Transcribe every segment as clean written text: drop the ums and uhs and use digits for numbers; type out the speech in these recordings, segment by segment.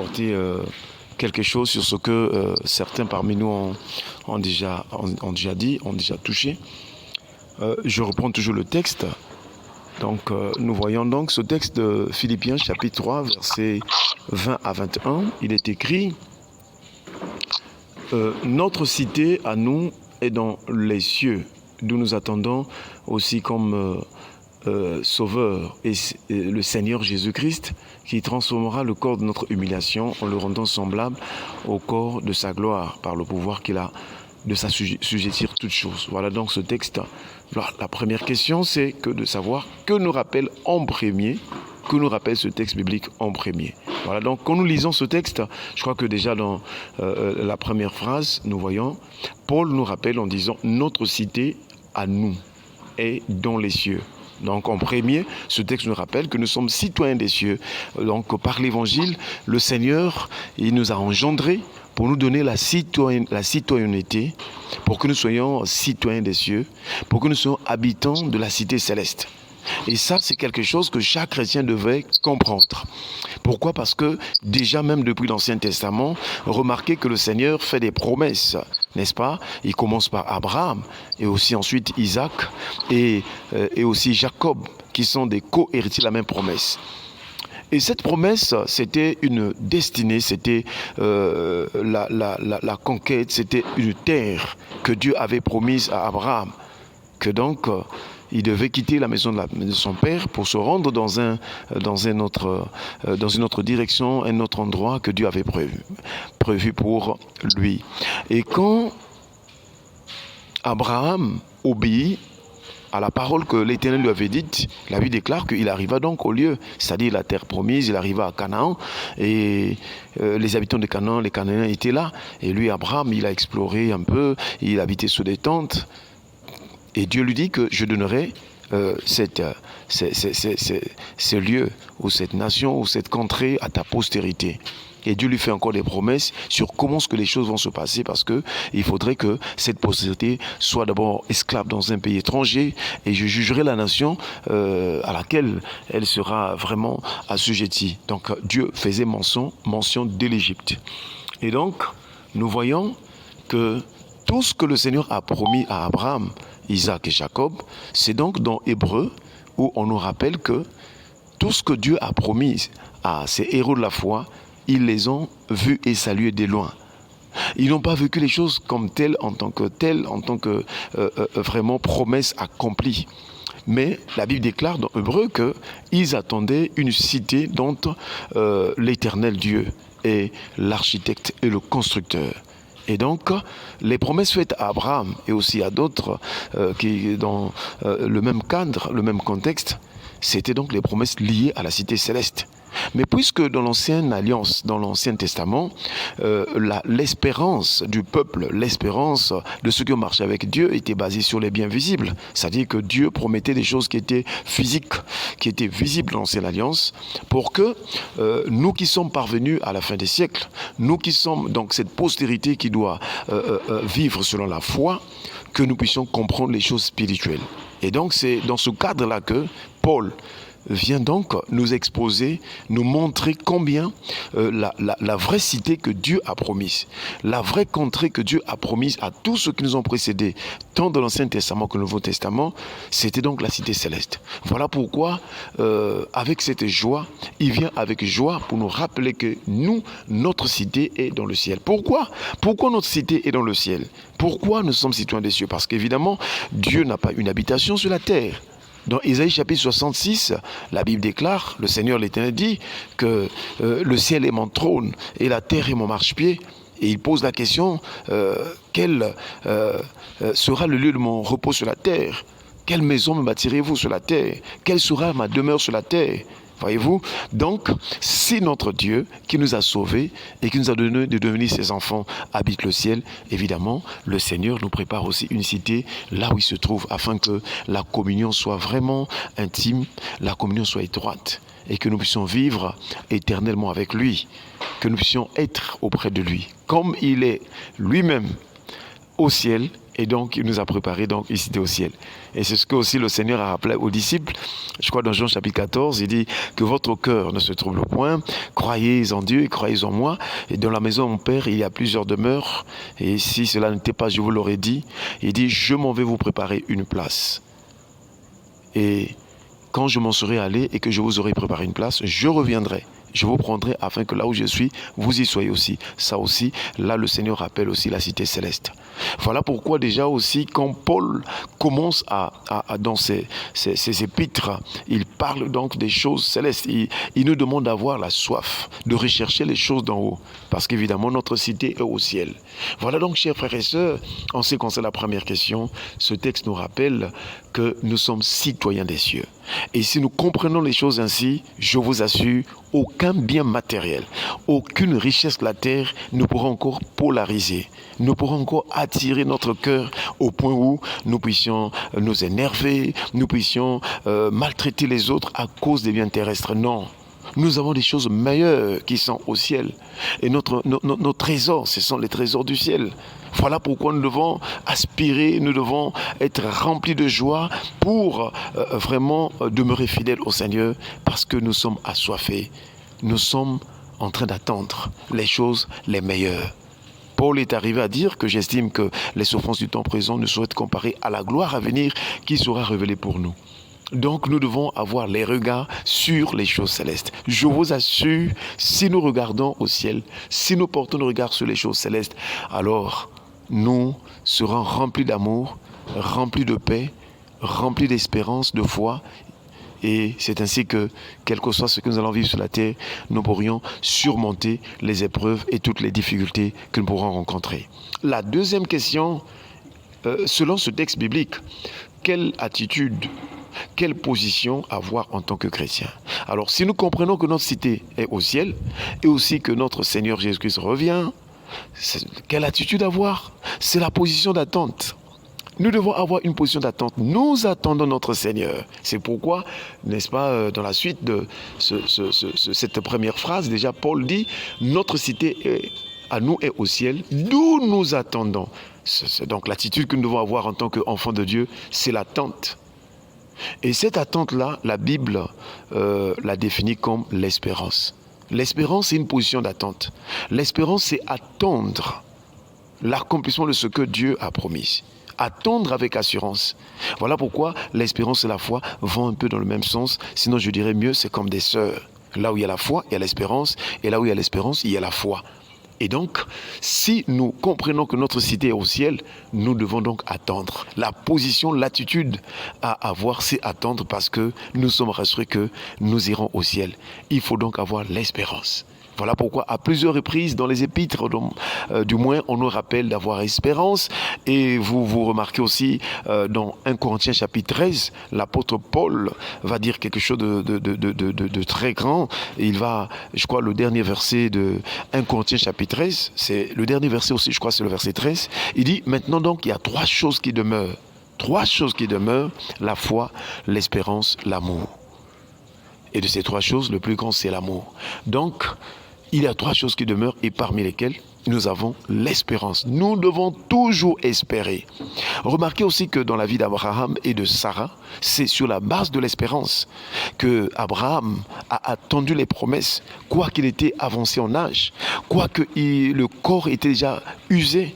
apporter quelque chose sur ce que certains parmi nous ont déjà dit, ont déjà touché. Je reprends toujours le texte. Donc, nous voyons donc ce texte de Philippiens chapitre 3, versets 20 à 21. Il est écrit « Notre cité à nous est dans les cieux, d'où nous attendons aussi comme Sauveur et le Seigneur Jésus-Christ, qui transformera le corps de notre humiliation en le rendant semblable au corps de sa gloire, par le pouvoir qu'il a de s'assujettir toutes choses. » Voilà donc ce texte. Alors, la première question, c'est que de savoir que nous rappelle en premier, que nous rappelle ce texte biblique en premier. Voilà, donc quand nous lisons ce texte, je crois que déjà dans la première phrase, nous voyons, Paul nous rappelle en disant « Notre cité à nous est dans les cieux ». Donc en premier, ce texte nous rappelle que nous sommes citoyens des cieux. Donc par l'évangile, le Seigneur, il nous a engendrés pour nous donner la citoyenneté, pour que nous soyons citoyens des cieux, pour que nous soyons habitants de la cité céleste. Et ça, c'est quelque chose que chaque chrétien devrait comprendre. Pourquoi ? Parce que déjà même depuis l'Ancien Testament, remarquez que le Seigneur fait des promesses, n'est-ce pas ? Il commence par Abraham et aussi ensuite Isaac et aussi Jacob, qui sont des co-héritiers de la même promesse. Et cette promesse, c'était une destinée, c'était la conquête, c'était une terre que Dieu avait promise à Abraham, que donc il devait quitter la maison de son père pour se rendre dans une autre direction, un autre endroit que Dieu avait prévu pour lui. Et quand Abraham obéit à la parole que l'Éternel lui avait dite, la Bible déclare qu'il arriva donc au lieu, c'est-à-dire la terre promise, il arriva à Canaan, et les habitants de Canaan, les Cananéens étaient là, et lui, Abraham, il a exploré un peu, il habitait sous des tentes, et Dieu lui dit que je donnerai ce lieu, ou cette nation, ou cette contrée à ta postérité. Et Dieu lui fait encore des promesses sur comment est-ce que les choses vont se passer, parce que il faudrait que cette postérité soit d'abord esclave dans un pays étranger, et je jugerai la nation à laquelle elle sera vraiment assujettie. Donc Dieu faisait mention de l'Égypte. Et donc nous voyons que tout ce que le Seigneur a promis à Abraham, Isaac et Jacob, c'est donc dans Hébreux où on nous rappelle que tout ce que Dieu a promis à ces héros de la foi, ils les ont vus et salués de loin. Ils n'ont pas vécu les choses comme telles, en tant que vraiment promesse accomplie. Mais la Bible déclare dans Hébreux qu'ils attendaient une cité dont l'Éternel Dieu est l'architecte et le constructeur. Et donc, les promesses faites à Abraham et aussi à d'autres qui dans le même cadre, le même contexte, c'était donc les promesses liées à la cité céleste. Mais puisque dans l'Ancienne Alliance, dans l'Ancien Testament, l'espérance du peuple, l'espérance de ceux qui ont marché avec Dieu était basée sur les biens visibles. C'est-à-dire que Dieu promettait des choses qui étaient physiques, qui étaient visibles dans l'Ancienne Alliance, pour que nous qui sommes parvenus à la fin des siècles, nous qui sommes donc cette postérité qui doit vivre selon la foi, que nous puissions comprendre les choses spirituelles. Et donc c'est dans ce cadre-là que Paul vient donc nous exposer, nous montrer combien la vraie cité que Dieu a promise, la vraie contrée que Dieu a promise à tous ceux qui nous ont précédés, tant dans l'Ancien Testament que le Nouveau Testament, c'était donc la cité céleste. Voilà pourquoi, avec cette joie, il vient avec joie pour nous rappeler que nous, notre cité est dans le ciel. Pourquoi notre cité est dans le ciel? Pourquoi nous sommes citoyens des cieux? Parce qu'évidemment, Dieu n'a pas une habitation sur la terre. Dans Ésaïe chapitre 66, la Bible déclare, le Seigneur l'Éternel dit que le ciel est mon trône et la terre est mon marchepied. Et il pose la question, quel sera le lieu de mon repos sur la terre? Quelle maison me bâtirez-vous sur la terre? Quelle sera ma demeure sur la terre? Voyez-vous? Donc, si notre Dieu qui nous a sauvés et qui nous a donné de devenir ses enfants habite le ciel, évidemment, le Seigneur nous prépare aussi une cité là où il se trouve afin que la communion soit vraiment intime, la communion soit étroite et que nous puissions vivre éternellement avec lui, que nous puissions être auprès de lui, comme il est lui-même au ciel Et donc, il nous a préparé donc une cité au ciel. Et c'est ce que aussi le Seigneur a rappelé aux disciples. Je crois dans Jean chapitre 14, il dit que votre cœur ne se trouble point. Croyez en Dieu et croyez en moi. Et dans la maison de mon Père, il y a plusieurs demeures. Et si cela n'était pas, je vous l'aurais dit. Il dit, je m'en vais vous préparer une place. Et quand je m'en serai allé et que je vous aurai préparé une place, je reviendrai. Je vous prendrai afin que là où je suis, vous y soyez aussi. Ça aussi, là le Seigneur rappelle aussi la cité céleste. Voilà pourquoi déjà aussi, quand Paul commence dans ses épîtres, il parle donc des choses célestes. Il nous demande d'avoir la soif, de rechercher les choses d'en haut. Parce qu'évidemment, notre cité est au ciel. Voilà donc, chers frères et sœurs, en ce qui concerne la première question, ce texte nous rappelle que nous sommes citoyens des cieux. Et si nous comprenons les choses ainsi, je vous assure, aucun bien matériel, aucune richesse de la terre ne pourra encore polariser, ne pourra encore attirer notre cœur au point où nous puissions nous énerver, nous puissions maltraiter les autres à cause des biens terrestres. Non. Nous avons des choses meilleures qui sont au ciel. Et nos trésors, ce sont les trésors du ciel. Voilà pourquoi nous devons aspirer, nous devons être remplis de joie pour vraiment demeurer fidèles au Seigneur parce que nous sommes assoiffés. Nous sommes en train d'attendre les choses les meilleures. Paul est arrivé à dire que j'estime que les souffrances du temps présent ne sauraient être comparées à la gloire à venir qui sera révélée pour nous. Donc nous devons avoir les regards sur les choses célestes. Je vous assure, si nous regardons au ciel, si nous portons le regard sur les choses célestes, alors nous serons remplis d'amour, remplis de paix, remplis d'espérance, de foi. Et c'est ainsi que, quel que soit ce que nous allons vivre sur la terre, nous pourrions surmonter les épreuves et toutes les difficultés que nous pourrons rencontrer. La deuxième question, selon ce texte biblique, quelle attitude, quelle position avoir en tant que chrétien? Alors, si nous comprenons que notre cité est au ciel et aussi que notre Seigneur Jésus-Christ revient, quelle attitude avoir? C'est la position d'attente. Nous devons avoir une position d'attente. Nous attendons notre Seigneur. C'est pourquoi, n'est-ce pas, dans la suite de cette première phrase, déjà Paul dit, notre cité à nous est au ciel, d'où nous attendons. C'est donc l'attitude que nous devons avoir en tant qu'enfants de Dieu, c'est l'attente. Et cette attente-là, la Bible la définit comme l'espérance. L'espérance, c'est une position d'attente. L'espérance, c'est attendre l'accomplissement de ce que Dieu a promis. Attendre avec assurance. Voilà pourquoi l'espérance et la foi vont un peu dans le même sens. Sinon, je dirais mieux, c'est comme des sœurs. Là où il y a la foi, il y a l'espérance. Et là où il y a l'espérance, il y a la foi. Et donc, si nous comprenons que notre cité est au ciel, nous devons donc attendre. La position, l'attitude à avoir, c'est attendre parce que nous sommes rassurés que nous irons au ciel. Il faut donc avoir l'espérance. Voilà pourquoi à plusieurs reprises dans les épîtres, du moins, on nous rappelle d'avoir espérance. Et vous remarquez aussi dans 1 Corinthiens chapitre 13, l'apôtre Paul va dire quelque chose de très grand. Il va, je crois, le dernier verset de 1 Corinthiens chapitre 13, c'est le dernier verset aussi, je crois, c'est le verset 13. Il dit, maintenant donc, il y a trois choses qui demeurent. Trois choses qui demeurent, la foi, l'espérance, l'amour. Et de ces trois choses, le plus grand, c'est l'amour. Donc, il y a trois choses qui demeurent et parmi lesquelles nous avons l'espérance. Nous devons toujours espérer. Remarquez aussi que dans la vie d'Abraham et de Sarah, c'est sur la base de l'espérance que Abraham a attendu les promesses, quoiqu'il était avancé en âge, quoique le corps était déjà usé.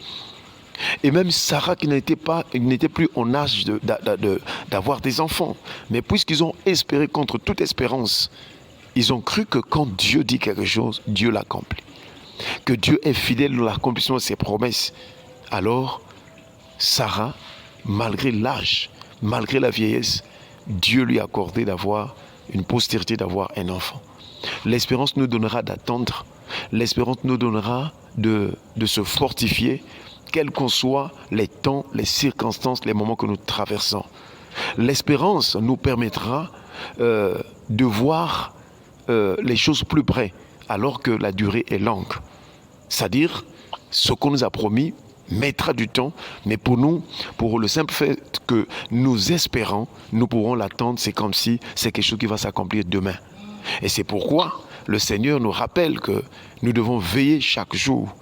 Et même Sarah qui n'était plus en âge d'avoir des enfants. Mais puisqu'ils ont espéré contre toute espérance, ils ont cru que quand Dieu dit quelque chose, Dieu l'accomplit. Que Dieu est fidèle dans l'accomplissement de ses promesses. Alors, Sarah, malgré l'âge, malgré la vieillesse, Dieu lui a accordé d'avoir une postérité, d'avoir un enfant. L'espérance nous donnera d'attendre. L'espérance nous donnera de se fortifier, quels qu'en soient les temps, les circonstances, les moments que nous traversons. L'espérance nous permettra de voir les choses plus près, alors que la durée est longue. C'est-à-dire, ce qu'on nous a promis mettra du temps, mais pour nous, pour le simple fait que nous espérons, nous pourrons l'attendre, c'est comme si c'est quelque chose qui va s'accomplir demain. Et c'est pourquoi le Seigneur nous rappelle que nous devons veiller chaque jour,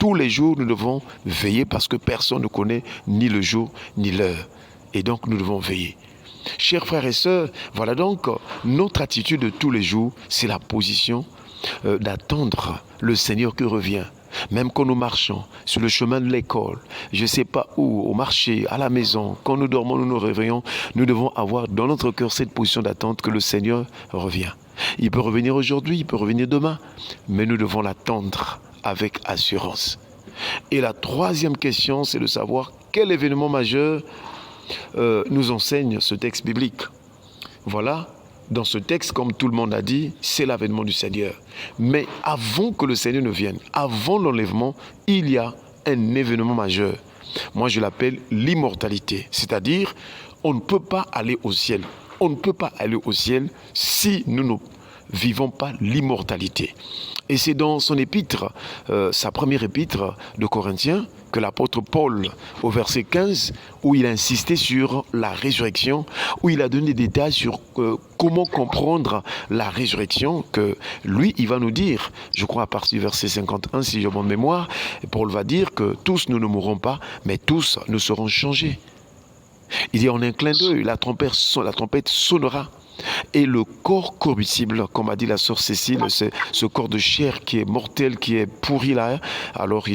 tous les jours, nous devons veiller parce que personne ne connaît ni le jour ni l'heure. Et donc, nous devons veiller. Chers frères et sœurs, voilà donc notre attitude de tous les jours, c'est la position d'attendre le Seigneur qui revient. Même quand nous marchons sur le chemin de l'école, je ne sais pas où, au marché, à la maison, quand nous dormons, nous nous réveillons, nous devons avoir dans notre cœur cette position d'attente que le Seigneur revient. Il peut revenir aujourd'hui, il peut revenir demain, mais nous devons l'attendre avec assurance. Et la troisième question, c'est de savoir quel événement majeur nous enseigne ce texte biblique. Voilà, dans ce texte, comme tout le monde a dit, c'est l'avènement du Seigneur. Mais avant que le Seigneur ne vienne, avant l'enlèvement, il y a un événement majeur. Moi, je l'appelle l'immortalité. C'est-à-dire, on ne peut pas aller au ciel. On ne peut pas aller au ciel si nous ne vivons pas l'immortalité. Et c'est dans son épître, sa première épître de Corinthiens, que l'apôtre Paul, au verset 15, où il a insisté sur la résurrection, où il a donné des détails sur comment comprendre la résurrection, que lui, il va nous dire, je crois à partir du verset 51, si j'ai bonne mémoire, Paul va dire que tous nous ne mourrons pas, mais tous nous serons changés. Il dit en un clin d'œil, la trompette sonnera. Et le corps corruptible, comme a dit la sœur Cécile, c'est ce corps de chair qui est mortel, qui est pourri là. Alors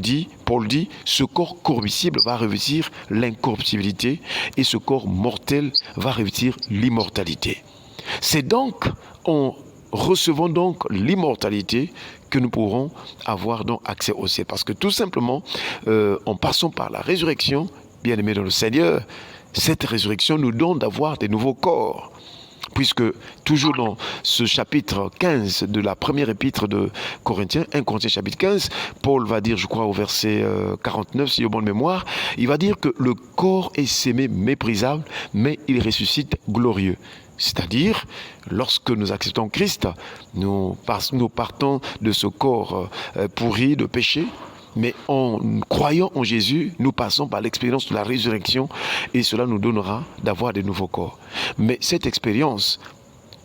Paul dit, ce corps corruptible va revêtir l'incorruptibilité et ce corps mortel va revêtir l'immortalité. C'est donc en recevant donc l'immortalité que nous pourrons avoir donc accès au ciel. Parce que tout simplement, en passant par la résurrection, bien aimé dans le Seigneur, cette résurrection nous donne d'avoir des nouveaux corps. Puisque toujours dans ce chapitre 15 de la première épître de Corinthiens, 1 Corinthiens chapitre 15, Paul va dire, je crois au verset 49, si j'ai bonne mémoire, il va dire que le corps est sémé méprisable, mais il ressuscite glorieux. C'est-à-dire, lorsque nous acceptons Christ, nous partons de ce corps pourri de péché, mais en croyant en Jésus, nous passons par l'expérience de la résurrection et cela nous donnera d'avoir de nouveaux corps. Mais cette expérience,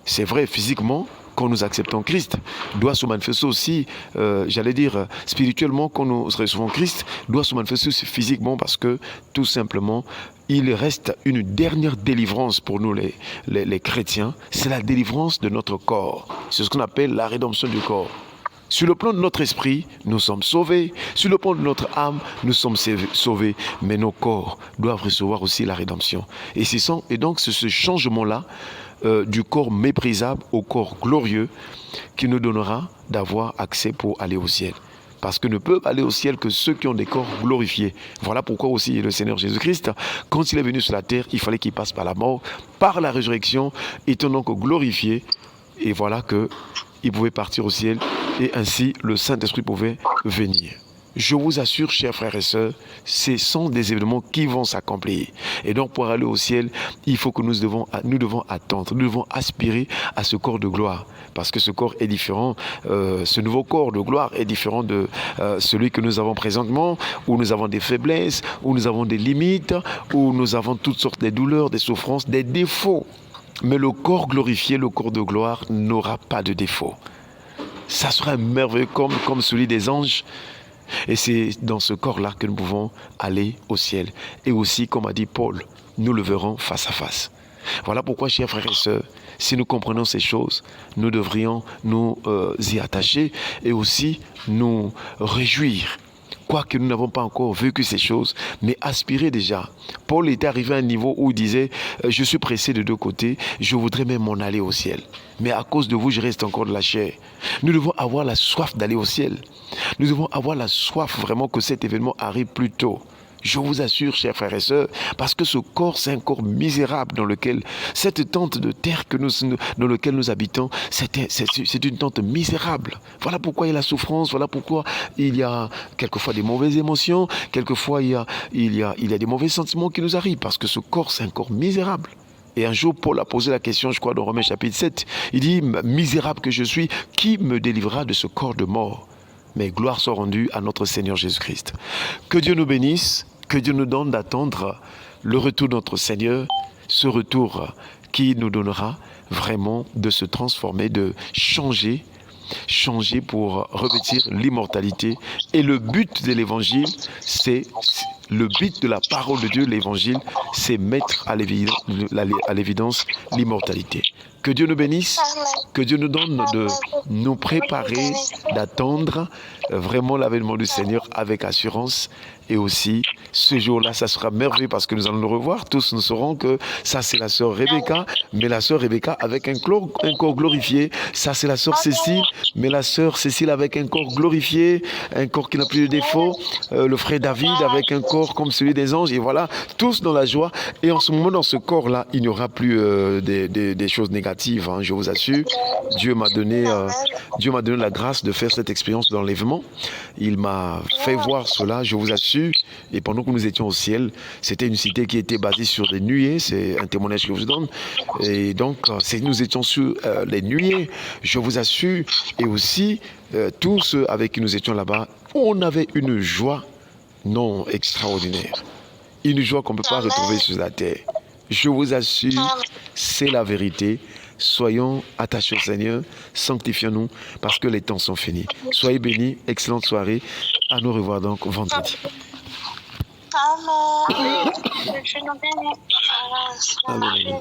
c'est vrai physiquement, quand nous acceptons Christ, doit se manifester aussi, spirituellement, quand nous recevons Christ, doit se manifester aussi physiquement parce que, tout simplement, il reste une dernière délivrance pour nous les chrétiens, c'est la délivrance de notre corps. C'est ce qu'on appelle la rédemption du corps. Sur le plan de notre esprit, nous sommes sauvés. Sur le plan de notre âme, nous sommes sauvés. Mais nos corps doivent recevoir aussi la rédemption. Et donc, c'est ce changement-là du corps méprisable au corps glorieux qui nous donnera d'avoir accès pour aller au ciel. Parce que ne peuvent aller au ciel que ceux qui ont des corps glorifiés. Voilà pourquoi aussi le Seigneur Jésus-Christ, quand il est venu sur la terre, il fallait qu'il passe par la mort, par la résurrection, étant donc glorifié. Et voilà qu'il pouvait partir au ciel et ainsi le Saint-Esprit pouvait venir. Je vous assure, chers frères et sœurs, ce sont des événements qui vont s'accomplir. Et donc, pour aller au ciel, il faut que nous devons attendre, nous devons aspirer à ce corps de gloire. Parce que ce corps est différent, ce nouveau corps de gloire est différent de celui que nous avons présentement, où nous avons des faiblesses, où nous avons des limites, où nous avons toutes sortes de douleurs, des souffrances, des défauts. Mais le corps glorifié, le corps de gloire, n'aura pas de défaut. Ça sera merveilleux comme celui des anges. Et c'est dans ce corps-là que nous pouvons aller au ciel. Et aussi, comme a dit Paul, nous le verrons face à face. Voilà pourquoi, chers frères et sœurs, si nous comprenons ces choses, nous devrions nous y attacher et aussi nous réjouir. Quoique nous n'avons pas encore vécu ces choses, mais aspirer déjà. Paul était arrivé à un niveau où il disait « Je suis pressé de deux côtés, je voudrais même m'en aller au ciel. Mais à cause de vous, je reste encore de la chair. » Nous devons avoir la soif d'aller au ciel. Nous devons avoir la soif vraiment que cet événement arrive plus tôt. Je vous assure, chers frères et sœurs, parce que ce corps, c'est un corps misérable dans lequel, cette tente de terre dans laquelle nous habitons, c'est une tente misérable. Voilà pourquoi il y a la souffrance, voilà pourquoi il y a quelquefois des mauvaises émotions, quelquefois il y a des mauvais sentiments qui nous arrivent, parce que ce corps, c'est un corps misérable. Et un jour, Paul a posé la question, je crois, dans Romains chapitre 7, il dit « Misérable que je suis, qui me délivrera de ce corps de mort ?» Mais gloire soit rendue à notre Seigneur Jésus-Christ. Que Dieu nous bénisse. Que Dieu nous donne d'attendre le retour de notre Seigneur, ce retour qui nous donnera vraiment de se transformer, de changer changer pour revêtir l'immortalité. Et le but de l'évangile, le but de la parole de Dieu, l'évangile, c'est mettre à l'évidence l'immortalité. Que Dieu nous bénisse, que Dieu nous donne de nous préparer, d'attendre vraiment l'avènement du Seigneur avec assurance. Et aussi, ce jour-là, ça sera merveilleux parce que nous allons le revoir. Tous nous saurons que ça, c'est la sœur Rebecca, mais la sœur Rebecca avec un corps glorifié. Ça, c'est la sœur Cécile, mais la sœur Cécile avec un corps glorifié, un corps qui n'a plus de défaut. Le frère David avec un corps comme celui des anges. Et voilà, tous dans la joie. Et en ce moment, dans ce corps-là, il n'y aura plus des choses négatives. Hein, je vous assure, Dieu m'a donné la grâce de faire cette expérience d'enlèvement. Il m'a fait voir cela, je vous assure. Et pendant que nous étions au ciel, c'était une cité qui était basée sur des nuées. C'est un témoignage que je vous donne. Et donc, nous étions sur les nuées, je vous assure. Et aussi, tous ceux avec qui nous étions là-bas, on avait une joie non extraordinaire. Une joie qu'on ne peut pas retrouver sur la terre. Je vous assure, c'est la vérité. Soyons attachés au Seigneur, sanctifions-nous parce que les temps sont finis. Soyez bénis, excellente soirée. À nous revoir donc vendredi. Amen. Amen.